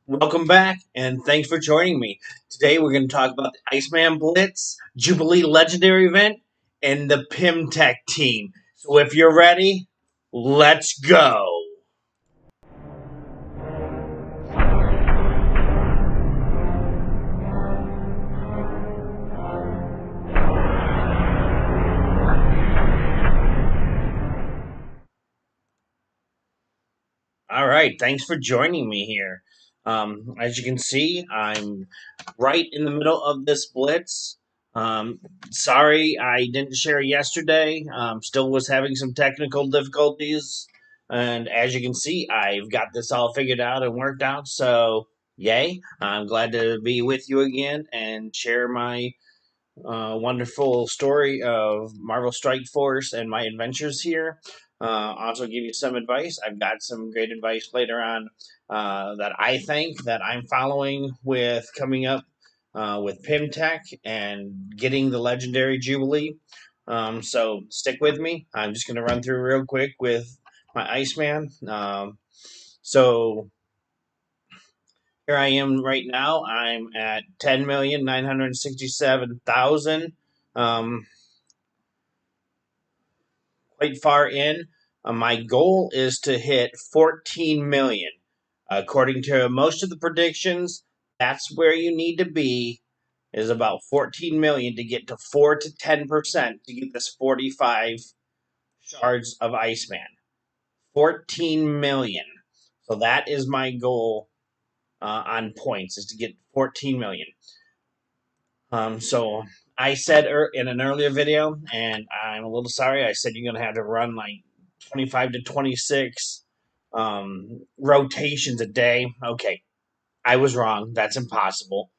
Welcome back, and thanks for joining me. Today we're going to talk about the Iceman Blitz, Jubilee Legendary event, and the Tech team. So if you're ready, let's go. All right, thanks for joining me here. As you can see, I'm right in the middle of this blitz. Um, Sorry I didn't share yesterday. Still was having some technical difficulties. And as you can see, I've got this all figured out and worked out. So, yay. I'm glad to be with you again and share my wonderful story of Marvel Strike Force and my adventures here. Also, give you some advice. I've got some great advice later on that I think that I'm following with coming up with Tech and getting the legendary Jubilee. So stick with me. I'm just going to run through real quick with my Iceman. So here I am right now. I'm at 10,967,000. Um, quite far in. My goal is to hit 14 million. According to most of the predictions, that's where you need to be. Is about 14 million to get to 4 to 10% to get this 45 shards of Iceman. 14 million. So that is my goal on points is to get 14 million. So I said in an earlier video, and I'm a little sorry. I said you're gonna have to run like 25 to 26 rotations a day. Okay, I was wrong. That's impossible.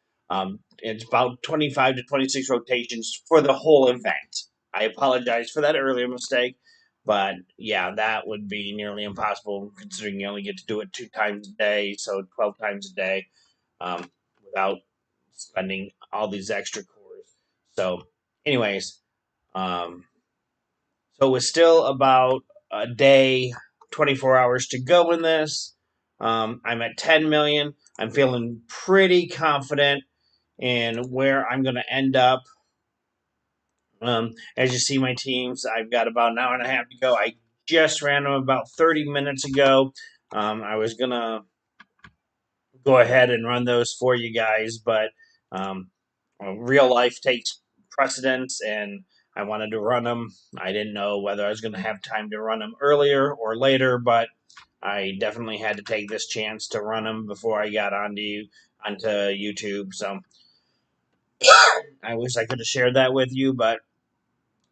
It's about 25 to 26 rotations for the whole event. I apologize for that earlier mistake, but yeah, that would be nearly impossible considering you only get to do it 2 times a day, so 12 times a day, without spending all these extra cores. So, anyways, um, so it's still about a day, 24 hours to go in this. I'm at 10 million. I'm feeling pretty confident in where I'm going to end up. As you see, my teams, I've got about an hour and a half to go. I just ran them about 30 minutes ago. I was going to go ahead and run those for you guys, but um, real life takes precedence, and I wanted to run them. I didn't know whether I was going to have time to run them earlier or later, but I definitely had to take this chance to run them before I got onto YouTube. So I wish I could have shared that with you, but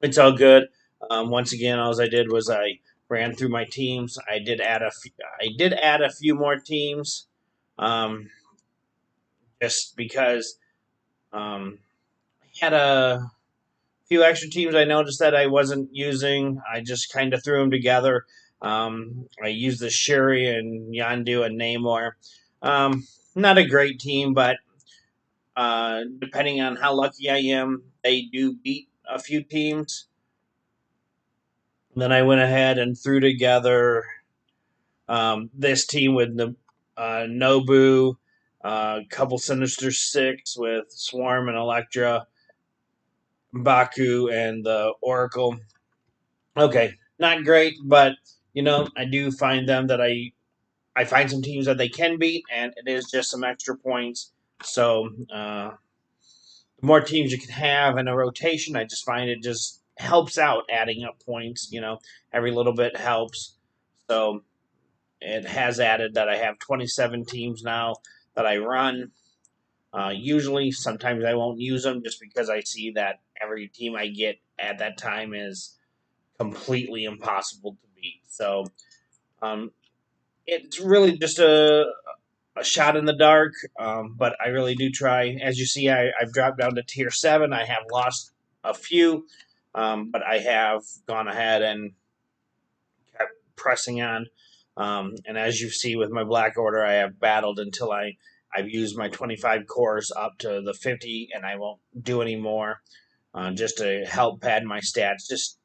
it's all good. Once again, all I did was I ran through my teams. I did add a few more teams, um, just because I had a few extra teams I noticed that I wasn't using. I just kind of threw them together. I used the Shuri and Yandu and Namor. Not a great team, but depending on how lucky I am, they do beat a few teams. And then I went ahead and threw together this team with Nobu, a couple Sinister Six with Swarm and Elektra, Baku, and the Oracle. Okay, not great, but I do find them that I find some teams that they can beat, and it is just some extra points. So the more teams you can have in a rotation, I just find it just helps out adding up points. Every little bit helps. So it has added that I have 27 teams now that I run. Usually, sometimes I won't use them just because I see that every team I get at that time is completely impossible to beat. So um, it's really just a shot in the dark, but I really do try. As you see, I've dropped down to tier 7. I have lost a few, but I have gone ahead and kept pressing on. And as you see with my Black Order, I have battled until I've used my 25 cores up to the 50, and I won't do any more just to help pad my stats. Just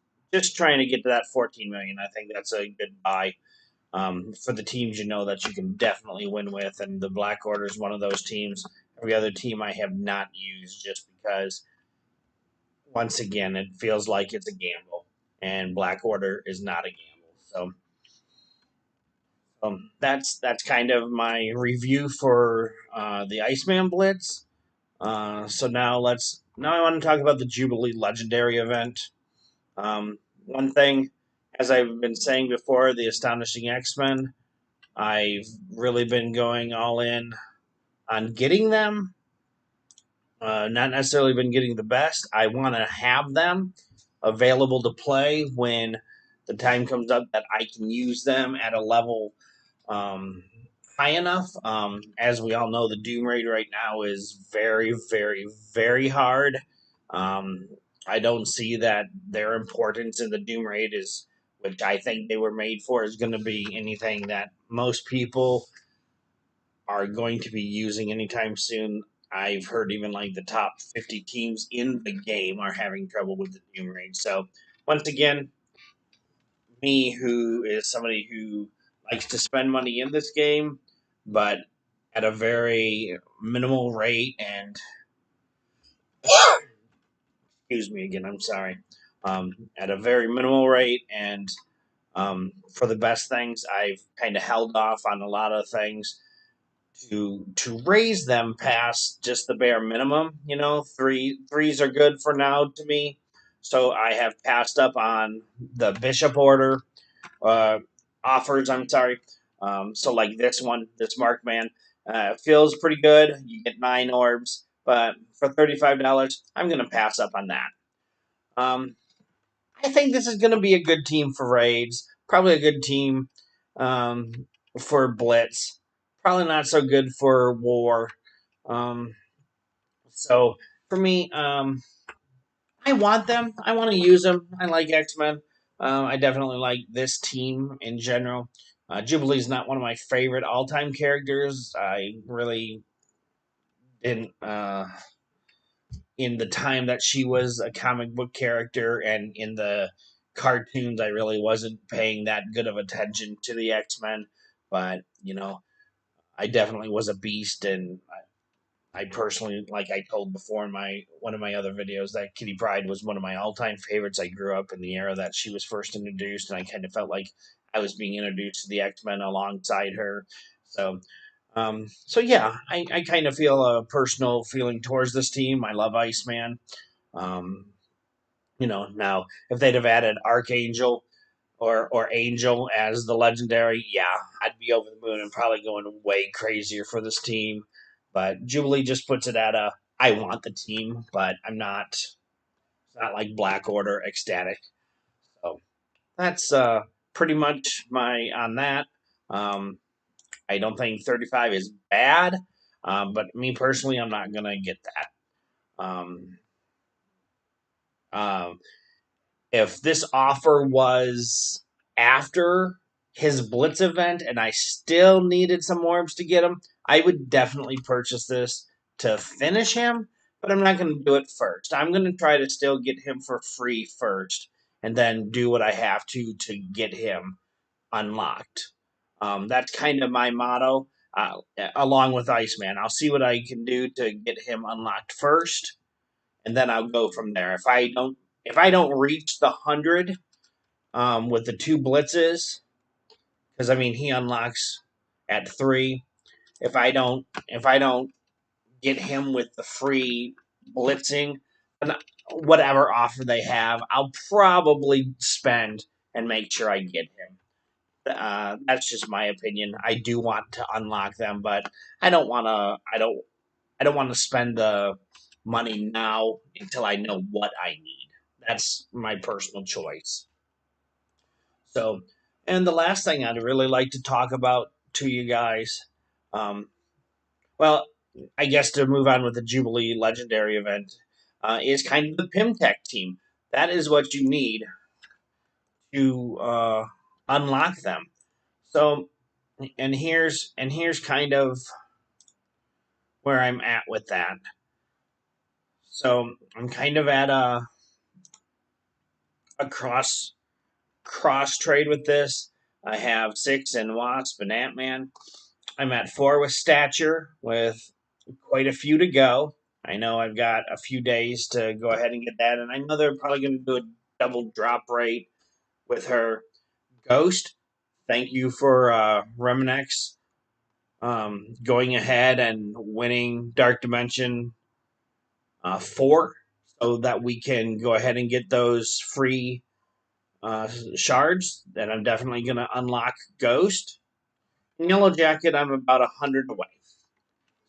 trying to get to that 14 million. I think that's a good buy. for the teams you know that you can definitely win with, and the Black Order is one of those teams. Every other team I have not used just because, once again, it feels like it's a gamble, and Black Order is not a gamble. So that's kind of my review for the Iceman Blitz. So now I want to talk about the Jubilee Legendary event. One thing, as I've been saying before, the Astonishing X-Men, I've really been going all in on getting them. Not necessarily been getting the best. I want to have them available to play when the time comes up that I can use them at a level um, high enough. As we all know, the Doom Raid right now is very, very, very hard. Um, I don't see that their importance in the Doom Raid is, which I think they were made for, is going to be anything that most people are going to be using anytime soon. I've heard even like the top 50 teams in the game are having trouble with the Doom Raid. So, once again, me, who is somebody who likes to spend money in this game, but at a very minimal rate, and excuse me again, I'm sorry, at a very minimal rate, and for the best things, I've kind of held off on a lot of things to raise them past just the bare minimum. You know, threes are good for now to me. So I have passed up on the bishop order uh, offers. I'm sorry. So like this one, this Markman feels pretty good. You get 9 orbs, but for $35, I'm gonna pass up on that. Um, I think this is gonna be a good team for raids. Probably a good team um, for blitz. Probably not so good for war. Um, so for me, I want them. I want to use them. I like X Men. I definitely like this team in general. Jubilee is not one of my favorite all time characters. I really didn't. In the time that she was a comic book character and in the cartoons, I really wasn't paying that good of attention to the X Men. But, I definitely was a beast, and I personally, like I told before in my one of my other videos, that Kitty Pryde was one of my all-time favorites. I grew up in the era that she was first introduced, and I kind of felt like I was being introduced to the X-Men alongside her. So yeah, I kind of feel a personal feeling towards this team. I love Iceman. Um, now if they'd have added Archangel or Angel as the legendary, yeah, I'd be over the moon and probably going way crazier for this team. But Jubilee just puts it at a I want the team, but I'm not. It's not like Black Order ecstatic. So that's pretty much my on that. Um, I don't think 35 is bad, but me personally, I'm not gonna get that. Um, um, if this offer was after his Blitz event and I still needed some orbs to get him, I would definitely purchase this to finish him, but I'm not going to do it first. I'm going to try to still get him for free first and then do what I have to get him unlocked. That's kind of my motto, along with Iceman. I'll see what I can do to get him unlocked first, and then I'll go from there. If I don't reach the 100 with the 2 blitzes, because I mean he unlocks at 3. If I don't get him with the free blitzing, then whatever offer they have, I'll probably spend and make sure I get him. That's just my opinion. I do want to unlock them, but I don't want to. I don't want to spend the money now until I know what I need. That's my personal choice. So, and the last thing I'd really like to talk about to you guys, um, well, I guess to move on with the Jubilee Legendary event, is kind of the Pimtech team. That is what you need to unlock them. So, and here's kind of where I'm at with that. So I'm kind of at a cross trade with this. I have 6 in Wasp and Ant-Man. I'm at 4 with Stature, with quite a few to go. I know I've got a few days to go ahead and get that, and I know they're probably going to do a double drop rate with her. Ghost, thank you for Reminex going ahead and winning Dark Dimension 4 so that we can go ahead and get those free shards. Then I'm definitely going to unlock Ghost. In Yellow Jacket, I'm about 100 away.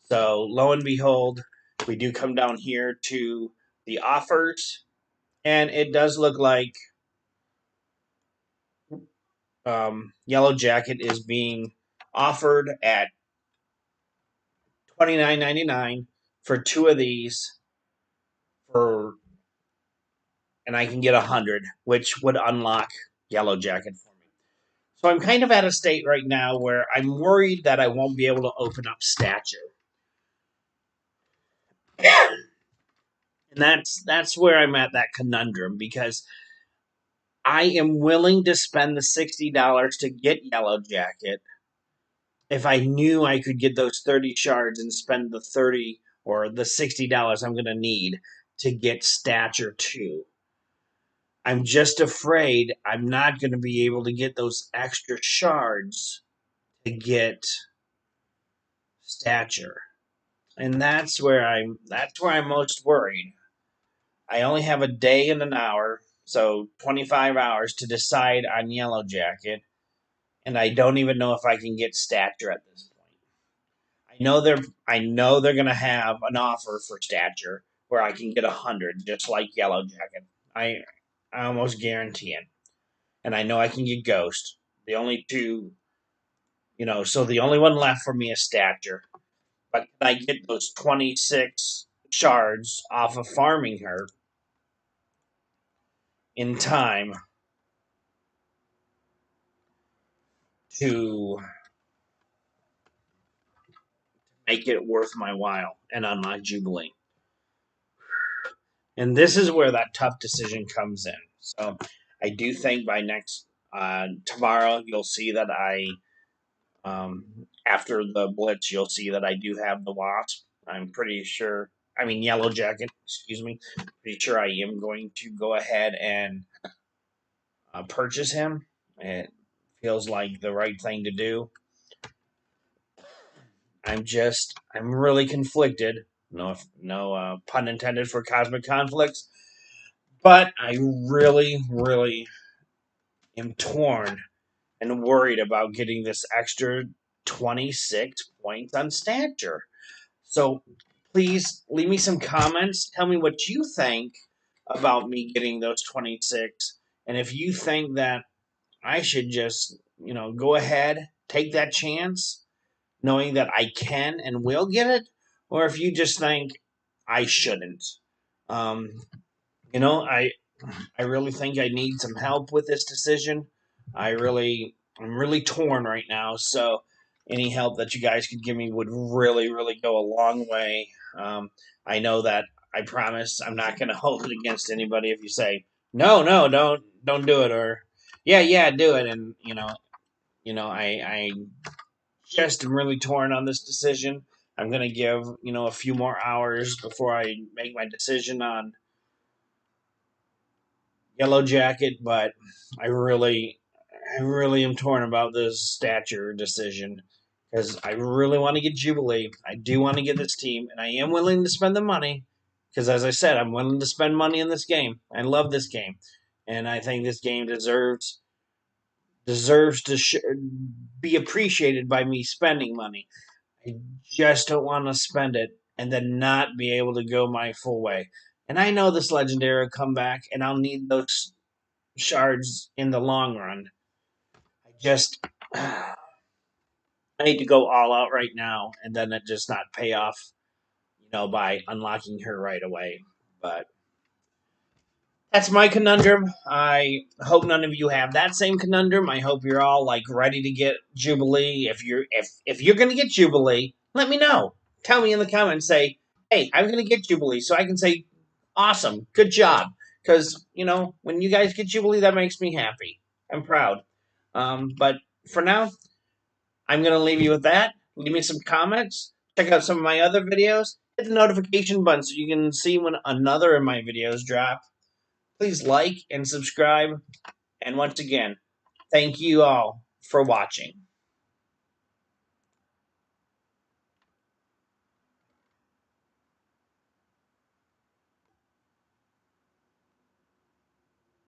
So lo and behold, we do come down here to the offers, and it does look like Yellow Jacket is being offered at $29.99 for 2 of these for, and I can get 100, which would unlock Yellow Jacket for me. So I'm kind of at a state right now where I'm worried that I won't be able to open up Stature. And that's where I'm at that conundrum, because I am willing to spend the $60 to get Yellow Jacket if I knew I could get those 30 shards and spend the 30 or the $60 I'm going to need to get Stature 2. I'm just afraid I'm not going to be able to get those extra shards to get Stature. And that's where I'm most worried. I only have a day and an hour, so 25 hours to decide on Yellow Jacket, and I don't even know if I can get Stature at this point. I know they're gonna have an offer for Stature where I can get 100, just like Yellow Jacket. I almost guarantee it, and I know I can get Ghost. The only two, so the only one left for me is Stature. But can I get those 26 shards off of farming her in time to make it worth my while and unlock Jubilee? And this is where that tough decision comes in. So I do think by next tomorrow you'll see that after the Blitz you'll see that I do have the Wasp. I'm pretty sure. I mean Yellow Jacket. Excuse me. Pretty sure I am going to go ahead and purchase him. It feels like the right thing to do. I'm really conflicted. No pun intended for cosmic conflicts. But I really, really am torn and worried about getting this extra 26 points on Stature. So please leave me some comments. Tell me what you think about me getting those 26. And if you think that I should just, go ahead, take that chance, knowing that I can and will get it, or if you just think I shouldn't. Um, you know, I I really think I need some help with this decision. I'm really torn right now. So any help that you guys could give me would really, really go a long way. I know that I promise I'm not going to hold it against anybody if you say no, no, don't do it, or yeah, yeah, do it, and I just am really torn on this decision. I'm going to give a few more hours before I make my decision on Yellow Jacket, but I really, I really am torn about this Stature decision because I really want to get Jubilee. I do want to get this team, and I am willing to spend the money because, as I said, I'm willing to spend money in this game. I love this game, and I think this game deserves to be appreciated by me spending money. I just don't want to spend it and then not be able to go my full way. And I know this legendary will come back, and I'll need those shards in the long run. I just I need to go all out right now and then it just not pay off, by unlocking her right away. But that's my conundrum. I hope none of you have that same conundrum. I hope you're all like ready to get Jubilee. If you're gonna get Jubilee, let me know. Tell me in the comments. Say, hey, I'm gonna get Jubilee, so I can say, awesome, good job. Because when you guys get Jubilee, that makes me happy. I'm proud. But for now, I'm going to leave you with that. Leave me some comments. Check out some of my other videos. Hit the notification button so you can see when another of my videos drop. Please like and subscribe. And once again, thank you all for watching.